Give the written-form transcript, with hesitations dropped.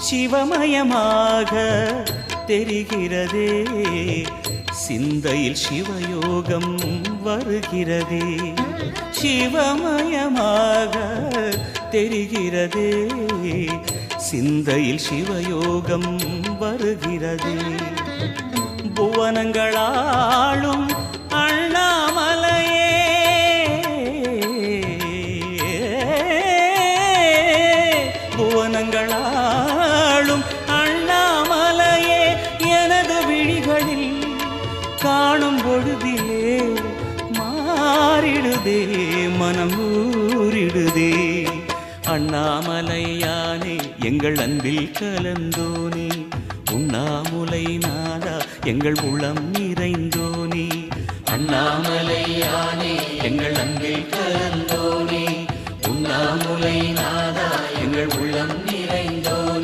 சிவமயமாக தெரிகிறதே, சிந்தையில் சிவயோகம் வருகிறதே. சிவமயமாக தெரிகிறதே, சிந்தையில் சிவயோகம் வருகிறதே. புவனங்களாளும் அண்ணாமலையே, புவனங்களாளும் அண்ணாமலையே, எனது விழிகளில் காணும் பொழுதிலே மாறிடுதே, மனம் ஊறிடுதே. அண்ணாமலையானே எங்கள் அன்பில் கலந்தோனே, உண்ணாமுலை நாதா எங்கள் உளம் நிறைந்தோனே. அண்ணாமலையானே எங்கள் அன்பில் கலந்தோனே, உண்ணாமுலை நாதா எங்கள் உள்ளம்